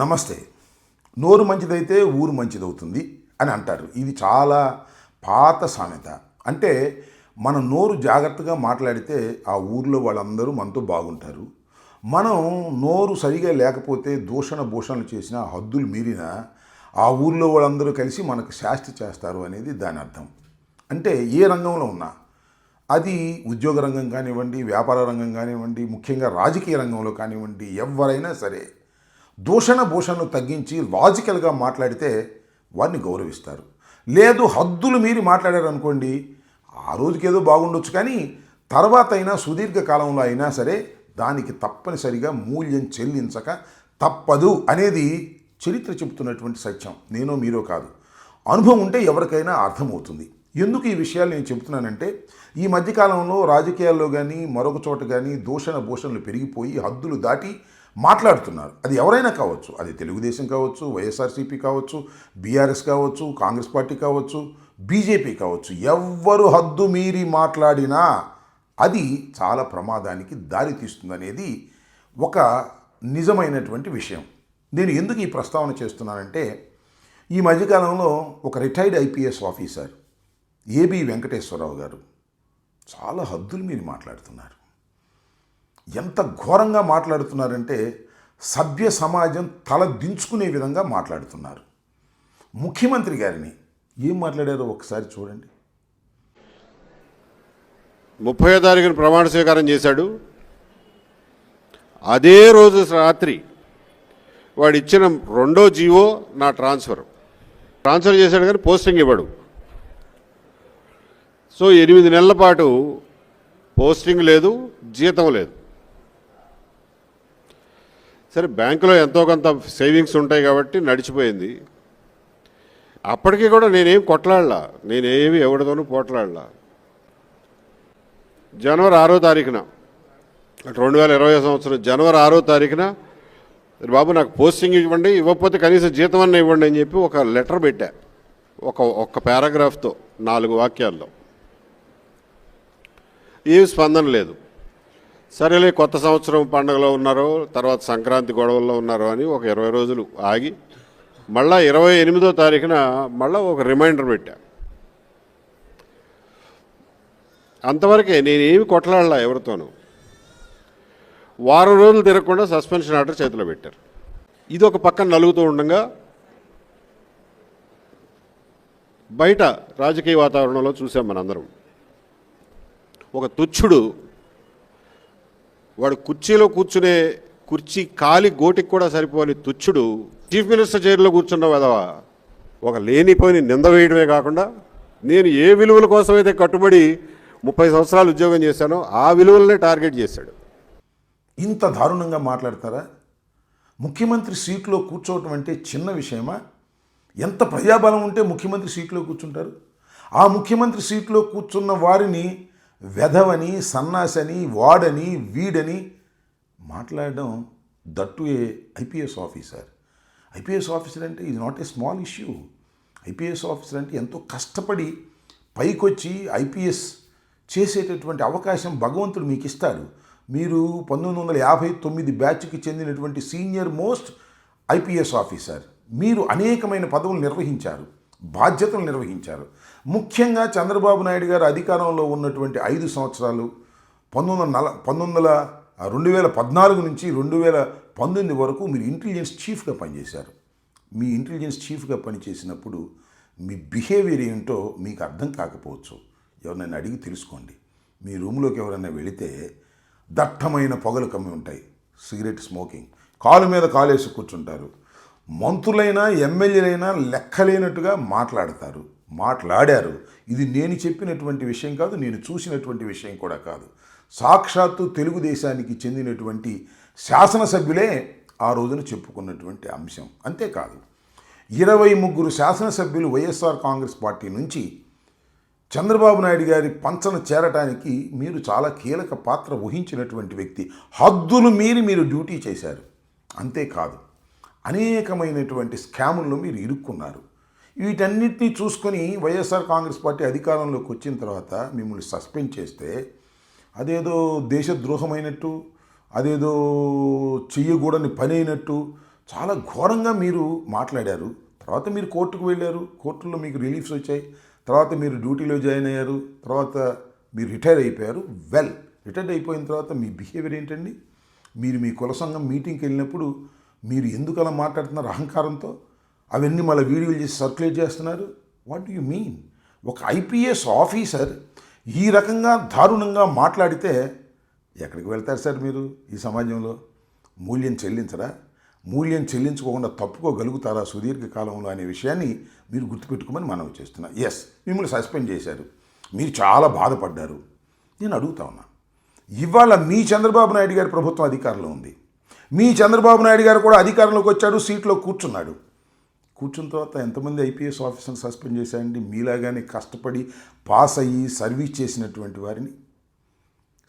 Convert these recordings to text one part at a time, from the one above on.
నమస్తే. నోరు మంచిదైతే ఊరు మంచిదవుతుంది అని అంటారు. ఇది చాలా పాత సామెత. అంటే మన నోరు జాగ్రత్తగా మాట్లాడితే ఆ ఊర్లో వాళ్ళందరూ మనతో బాగుంటారు. మనం నోరు సరిగా లేకపోతే దూషణ భూషణలు చేసినా, హద్దులు మీరినా ఆ ఊర్లో వాళ్ళందరూ కలిసి మనకు శాస్తి చేస్తారు అనేది దాని అర్థం. అంటే ఏ రంగంలో ఉన్నా, అది ఉద్యోగ రంగం కానివ్వండి, వ్యాపార రంగం కానివ్వండి, ముఖ్యంగా రాజకీయ రంగంలో కానివ్వండి, ఎవరైనా సరే దూషణ భూషణలు తగ్గించి లాజికల్గా మాట్లాడితే వారిని గౌరవిస్తారు. లేదు హద్దులు మీరి మాట్లాడారనుకోండి, ఆ రోజుకి ఏదో బాగుండొచ్చు, కానీ తర్వాత అయినా సుదీర్ఘ కాలంలో అయినా సరే దానికి తప్పనిసరిగా మూల్యం చెల్లించక తప్పదు అనేది చరిత్ర చెబుతున్నటువంటి సత్యం. నేనో మీరో కాదు, అనుభవం ఉంటే ఎవరికైనా అర్థమవుతుంది. ఎందుకు ఈ విషయాలు నేను చెబుతున్నానంటే, ఈ మధ్యకాలంలో రాజకీయాల్లో కానీ మరొక చోట కానీ దూషణ భూషణలు పెరిగిపోయి హద్దులు దాటి మాట్లాడుతున్నారు. అది ఎవరైనా కావచ్చు, అది తెలుగుదేశం కావచ్చు, వైఎస్ఆర్సీపీ కావచ్చు, బీఆర్ఎస్ కావచ్చు, కాంగ్రెస్ పార్టీ కావచ్చు, బీజేపీ కావచ్చు. ఎవ్వరు హద్దు మీరి మాట్లాడినా అది చాలా ప్రమాదానికి దారి తీస్తుందనేది ఒక నిజమైనటువంటి విషయం. నేను ఎందుకు ఈ ప్రస్తావన చేస్తున్నానంటే, ఈ మధ్యకాలంలో ఒక retired IPS officer A B Venkateswararao garu చాలా హద్దులు మీరి మాట్లాడుతున్నారు. ఎంత ఘోరంగా మాట్లాడుతున్నారంటే సభ్య సమాజం తల దించుకునే విధంగా మాట్లాడుతున్నారు. ముఖ్యమంత్రి గారిని ఏం మాట్లాడారో ఒకసారి చూడండి. 30వ తారీఖున ప్రమాణ స్వీకారం చేశాడు. అదే రోజు రాత్రి వాడు ఇచ్చిన రెండో జీవో నా ట్రాన్స్ఫర్ చేశాడు, కానీ పోస్టింగ్ ఇవ్వడు. సో 8 నెలల పాటు పోస్టింగ్ లేదు, జీతం లేదు. సరే, బ్యాంకులో ఎంతో కొంత సేవింగ్స్ ఉంటాయి కాబట్టి నడిచిపోయింది. అప్పటికీ కూడా నేనేం కొట్లాడలా, నేనేమి ఎవరితోనూ పోట్లాడలా. జనవరి 6వ తారీఖున 2020 సంవత్సరం జనవరి 6వ తారీఖున, బాబు నాకు పోస్టింగ్ ఇవ్వండి, ఇవ్వకపోతే కనీసం జీతం అన్న ఇవ్వండి అని చెప్పి ఒక లెటర్ పెట్టా. ఒక పారాగ్రాఫ్తో 4 వాక్యాల్లో. ఏమి స్పందన లేదు. సరేలే, కొత్త సంవత్సరం పండుగలో ఉన్నారో, తర్వాత సంక్రాంతి గొడవల్లో ఉన్నారో అని ఒక 20 రోజులు ఆగి మళ్ళా 28వ తారీఖున మళ్ళీ ఒక రిమైండర్ పెట్టా. అంతవరకే, నేనేమి కొట్లాడలా ఎవరితోనూ. వారం రోజులు తిరగకుండా సస్పెన్షన్ ఆర్డర్ చేతిలో పెట్టారు. ఇది ఒక పక్కన నలుగుతూ ఉండగా, బయట రాజకీయ వాతావరణంలో చూసాం మనందరం. ఒక తుచ్చుడు, వాడు కుర్చీలో కూర్చునే కుర్చీ కాలి గోటికి కూడా సరిపోని తుచ్చుడు చీఫ్ మినిస్టర్ చైర్లో కూర్చున్న వదవ ఒక లేనిపోయిన నింద వేయడమే కాకుండా, నేను ఏ విలువల కోసమైతే కట్టుబడి 30 సంవత్సరాలు ఉద్యోగం చేశానో ఆ విలువలనే టార్గెట్ చేశాడు. ఇంత దారుణంగా మాట్లాడతారా? ముఖ్యమంత్రి సీట్లో కూర్చోవటం అంటే చిన్న విషయమా? ఎంత ప్రజాబలం ఉంటే ముఖ్యమంత్రి సీట్లో కూర్చుంటారు? ఆ ముఖ్యమంత్రి సీట్లో కూర్చున్న వారిని వెధవని, సన్నాసని, వాడని, వీడని మాట్లాడడం, that A IPS officer. IPS officer అంటే ఇది not a small issue. IPS officer అంటే ఎంతో కష్టపడి పైకొచ్చి ఐపీఎస్ చేసేటటువంటి అవకాశం భగవంతుడు మీకు ఇస్తాడు. మీరు 1959 బ్యాచ్కి చెందినటువంటి సీనియర్ మోస్ట్ ఐపీఎస్ ఆఫీసర్. మీరు అనేకమైన పదవులు నిర్వహించారు, బాధ్యతలు నిర్వహించారు. ముఖ్యంగా చంద్రబాబు నాయుడు గారు అధికారంలో ఉన్నటువంటి 5 సంవత్సరాలు 2014 నుంచి 2019 వరకు మీరు ఇంటెలిజెన్స్ చీఫ్గా పనిచేశారు. మీ ఇంటెలిజెన్స్ చీఫ్గా పనిచేసినప్పుడు మీ బిహేవియర్ ఏంటో మీకు అర్థం కాకపోవచ్చు. ఎవరినైనా అడిగి తెలుసుకోండి. మీ రూమ్లోకి ఎవరైనా వెళితే దట్టమైన పొగలు కమ్మి ఉంటాయి, సిగరెట్ స్మోకింగ్, కాలు మీద కాలేసి కూర్చుంటారు. మంత్రులైనా ఎమ్మెల్యేలైనా లెక్కలేనట్టుగా మాట్లాడారు. ఇది నేను చెప్పినటువంటి విషయం కాదు, నేను చూసినటువంటి విషయం కూడా కాదు. సాక్షాత్తు తెలుగుదేశానికి చెందినటువంటి శాసనసభ్యులే ఆ రోజున చెప్పుకున్నటువంటి అంశం. అంతేకాదు, 23 శాసనసభ్యులు వైఎస్ఆర్ కాంగ్రెస్ పార్టీ నుంచి చంద్రబాబు నాయుడు గారి పంచన చేరటానికి మీరు చాలా కీలక పాత్ర వహించినటువంటి వ్యక్తి. హద్దులు మీరి మీరు డ్యూటీ చేశారు. అంతేకాదు, అనేకమైనటువంటి స్కాముల్లో మీరు ఇరుక్కున్నారు. వీటన్నిటినీ చూసుకొని వైఎస్ఆర్ కాంగ్రెస్ పార్టీ అధికారంలోకి వచ్చిన తర్వాత మిమ్మల్ని సస్పెండ్ చేస్తే అదేదో దేశద్రోహమైనట్టు, అదేదో చెయ్యకూడని పని అయినట్టు చాలా ఘోరంగా మీరు మాట్లాడారు. తర్వాత మీరు కోర్టుకు వెళ్ళారు, కోర్టులో మీకు రిలీఫ్స్ వచ్చాయి, తర్వాత మీరు డ్యూటీలో జాయిన్ అయ్యారు, తర్వాత మీరు రిటైర్ అయిపోయారు. రిటైర్ అయిపోయిన తర్వాత మీ బిహేవియర్ ఏంటండి? మీరు మీ కుల సంఘం మీటింగ్కి వెళ్ళినప్పుడు మీరు ఎందుకు అలా మాట్లాడుతున్నారు అహంకారంతో? అవన్నీ మళ్ళీ వీడియోలు చేసి సర్క్యులేట్ చేస్తున్నారు. What you mean? ఒక ఐపీఎస్ ఆఫీసర్ ఈ రకంగా దారుణంగా మాట్లాడితే ఎక్కడికి వెళ్తారు సార్ మీరు ఈ సమాజంలో? మూల్యం చెల్లించరా? మూల్యం చెల్లించుకోకుండా తప్పుకోగలుగుతారా సుదీర్ఘకాలంలో అనే విషయాన్ని మీరు గుర్తుపెట్టుకోమని మనవి చేస్తున్నా. ఎస్, మిమ్మల్ని సస్పెండ్ చేశారు, మీరు చాలా బాధపడ్డారు. నేను అడుగుతా ఉన్నా, ఇవాళ మీ చంద్రబాబు నాయుడు గారి ప్రభుత్వం అధికారంలో ఉంది, మీ చంద్రబాబు నాయుడు గారు కూడా అధికారంలోకి వచ్చాడు, సీట్లో కూర్చున్నాడు. కూర్చున్న తర్వాత ఎంతమంది ఐపీఎస్ ఆఫీసర్ని సస్పెండ్ చేశారండి? మీలాగానే కష్టపడి పాస్ అయ్యి సర్వీస్ చేసినటువంటి వారిని.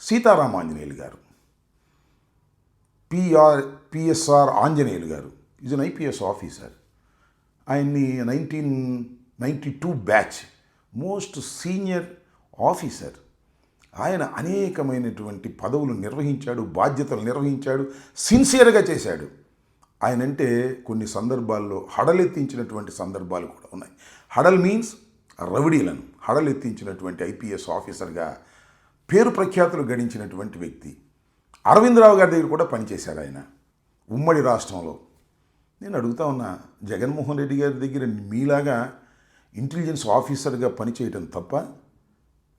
సీతారామ ఆంజనేయులు గారు, పిఎస్ఆర్ ఆంజనేయులు గారు ఈజ్ అన్ ఐపీఎస్ ఆఫీసర్. ఆయన్ని 1992 బ్యాచ్, మోస్ట్ సీనియర్ ఆఫీసర్. ఆయన అనేకమైనటువంటి పదవులు నిర్వహించాడు, బాధ్యతలు నిర్వహించాడు, సిన్సియర్గా చేశాడు. ఆయనంటే కొన్ని సందర్భాల్లో హడలెత్తించినటువంటి సందర్భాలు కూడా ఉన్నాయి. హడల్ మీన్స్ రౌడీలను హడలెత్తించినటువంటి ఐపీఎస్ ఆఫీసర్గా పేరు ప్రఖ్యాతులు గడించినటువంటి వ్యక్తి. అరవిందరావు గారి దగ్గర కూడా పనిచేశాడు ఆయన ఉమ్మడి రాష్ట్రంలో. నేను అడుగుతా ఉన్నా, జగన్మోహన్ రెడ్డి గారి దగ్గర మీలాగా ఇంటెలిజెన్స్ ఆఫీసర్గా పనిచేయటం తప్ప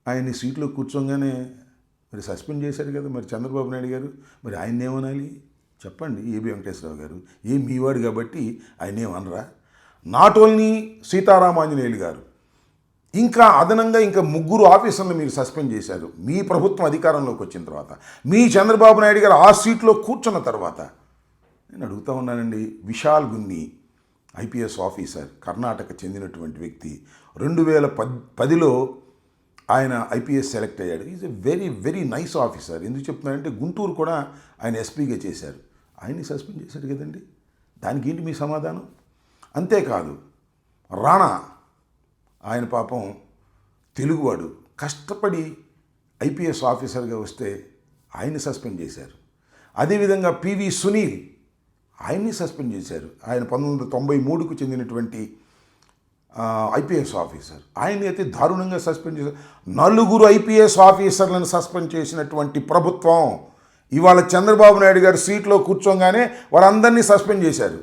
ఆయన్ని సీట్లో కూర్చోగానే మరి సస్పెండ్ చేశారు కదా మరి చంద్రబాబు నాయుడు గారు. మరి ఆయన ఏమనాలి చెప్పండి? ఏబి వెంకటేశ్వరరావు గారు మీవాడు కాబట్టి ఆయన ఏమనరా? నాట్ ఓన్లీ సీతారామాంజనేయులు గారు, ఇంకా అదనంగా ఇంకా 3 ఆఫీసర్లు మీరు సస్పెండ్ చేశారు మీ ప్రభుత్వం అధికారంలోకి వచ్చిన తర్వాత, మీ చంద్రబాబు నాయుడు గారు ఆ సీట్లో కూర్చున్న తర్వాత. నేను అడుగుతా ఉన్నానండి, విశాల్ గున్ని ఐపీఎస్ ఆఫీసర్, కర్ణాటక చెందినటువంటి వ్యక్తి. 2010లో ఆయన ఐపీఎస్ సెలెక్ట్ అయ్యాడు. Is a very very nice officer. ఎందుకు చెప్తున్నానంటే గుంటూరు కూడా ఆయన ఎస్పీగా చేశారు, ఆయన్ని సస్పెండ్ చేశారు కదండి. దానికి ఏంటి మీ సమాధానం? అంతేకాదు రాణా, ఆయన పాపం తెలుగువాడు, కష్టపడి ఐపీఎస్ ఆఫీసర్గా వస్తే ఆయన్ని సస్పెండ్ చేశారు. అదేవిధంగా పివి సునీల్, ఆయన్ని సస్పెండ్ చేశారు. ఆయన 1993కు చెందినటువంటి ఐపీఎస్ ఆఫీసర్. ఆయన్ని అయితే దారుణంగా సస్పెండ్ చేశారు. 4 ఐపీఎస్ ఆఫీసర్లను సస్పెండ్ చేసినటువంటి ప్రభుత్వం ఇవాళ చంద్రబాబు నాయుడు గారు సీట్లో కూర్చోగానే వారందరినీ సస్పెండ్ చేశారు.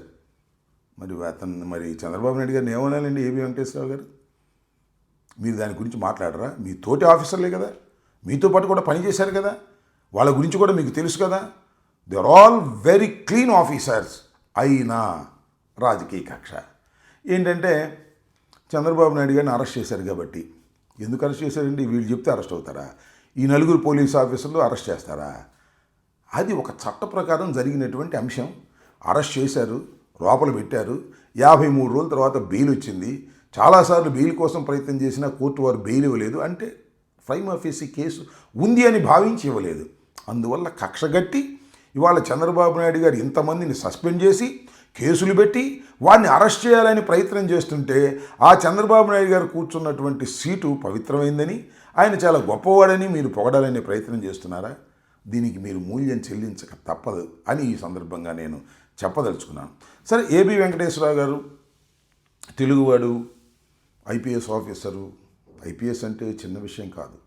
మరి చంద్రబాబు నాయుడు గారిని ఏమనాలండి? ఏబి వెంకటేశ్వరరావు గారు, మీరు దాని గురించి మాట్లాడరా? మీ తోటి ఆఫీసర్లే కదా, మీతో పాటు కూడా పనిచేశారు కదా, వాళ్ళ గురించి కూడా మీకు తెలుసు కదా. They are all very clean officers. అయినా రాజకీయ కక్ష ఏంటంటే చంద్రబాబు నాయుడు గారిని అరెస్ట్ చేశారు కాబట్టి. ఎందుకు అరెస్ట్ చేశారండి? వీళ్ళు చెప్తే అరెస్ట్ అవుతారా? ఈ 4 పోలీస్ ఆఫీసర్లు అరెస్ట్ చేస్తారా? అది ఒక చట్ట ప్రకారం జరిగినటువంటి అంశం. అరెస్ట్ చేశారు, లోపల పెట్టారు. 53 రోజుల తర్వాత బెయిల్ వచ్చింది. చాలాసార్లు బెయిల్ కోసం ప్రయత్నం చేసినా కోర్టు వారు బెయిల్ ఇవ్వలేదు. అంటే ప్రైమా ఫేసి కేసు ఉంది అని భావించి ఇవ్వలేదు. అందువల్ల కక్షగట్టి ఇవాళ చంద్రబాబు నాయుడు గారు ఇంతమందిని సస్పెండ్ చేసి కేసులు పెట్టి వాడిని అరెస్ట్ చేయాలని ప్రయత్నం చేస్తుంటే ఆ చంద్రబాబు నాయుడు గారు కూర్చున్నటువంటి సీటు పవిత్రమైందని, ఆయన చాలా గొప్పవాడని మీరు పొగడాలనే ప్రయత్నం చేస్తున్నారా? దీనికి మీరు మూల్యం చెల్లించక తప్పదు అని ఈ సందర్భంగా నేను చెప్పదలుచుకున్నాను. సరే, ఏబి వెంకటేశ్వరరావు గారు తెలుగువాడు, ఐపీఎస్ ఆఫీసరు. ఐపీఎస్ అంటే చిన్న విషయం కాదు.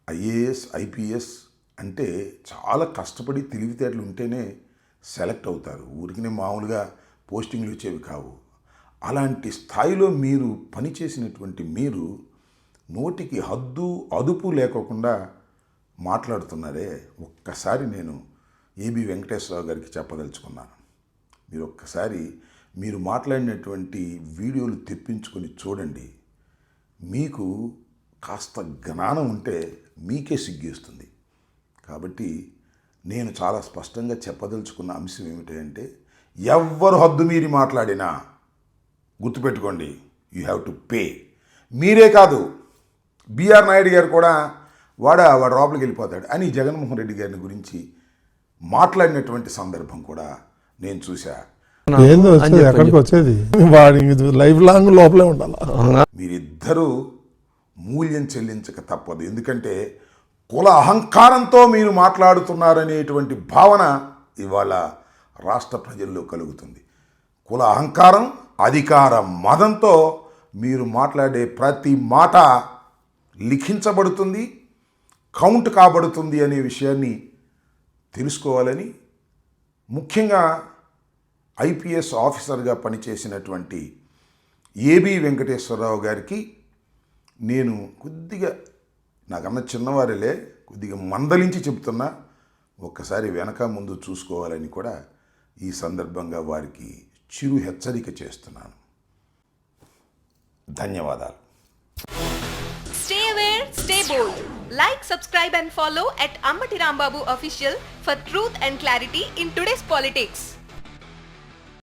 ఐఏఎస్, ఐపీఎస్ అంటే చాలా కష్టపడి తెలివితేటలు ఉంటేనే సెలెక్ట్ అవుతారు. ఊరికినే మామూలుగా పోస్టింగ్లు వచ్చేవి కావు. అలాంటి స్థాయిలో మీరు పనిచేసినటువంటి మీరు నోటికి హద్దు అదుపు లేకోకుండా మాట్లాడుతున్నారే. ఒక్కసారి నేను ఏబి వెంకటేశ్వరరావు గారికి చెప్పదలుచుకున్నాను, మీరు ఒక్కసారి మీరు మాట్లాడినటువంటి వీడియోలు తెప్పించుకొని చూడండి. మీకు కాస్త జ్ఞానం ఉంటే మీకే సిగ్గేస్తుంది. కాబట్టి నేను చాలా స్పష్టంగా చెప్పదలుచుకున్న అంశం ఏమిటంటే, ఎవ్వరు హద్దు మీరి మాట్లాడినా గుర్తుపెట్టుకోండి, యూ హ్యావ్ టు పే. మీరే కాదు, బిఆర్ నాయుడు గారు కూడా వాడు లోపలికి వెళ్ళిపోతాడు అని జగన్మోహన్ రెడ్డి గారిని గురించి మాట్లాడినటువంటి సందర్భం కూడా నేను చూసా. ఏందో వచ్చేది, ఎక్కడికి వచ్చేది, వాడి లైఫ్ లాంగ్ లోపలే ఉండాలి. మీరిద్దరూ మూల్యం చెల్లించక తప్పదు. ఎందుకంటే కుల అహంకారంతో మీరు మాట్లాడుతున్నారనేటువంటి భావన ఇవాళ రాష్ట్ర ప్రజల్లో కలుగుతుంది. కుల అహంకారం, అధికార మదంతో మీరు మాట్లాడే ప్రతి మాట లిఖించబడుతుంది, కౌంట్ కాబడుతుంది అనే విషయాన్ని తెలుసుకోవాలని, ముఖ్యంగా ఐపీఎస్ ఆఫీసర్గా పనిచేసినటువంటి ఏబి వెంకటేశ్వరరావు గారికి నేను కొద్దిగా, నాకన్నా చిన్నవారిలే, కొద్దిగా మందలించి చెప్తున్నా, ఒక్కసారి వెనక ముందు చూసుకోవాలని కూడా ఈ సందర్భంగా వారికి చిరు హెచ్చరిక చేస్తున్నాను. ధన్యవాదాలు. Stay aware, stay bold. Like, subscribe and follow at Ammati Rambabu Official for truth and clarity in today's politics.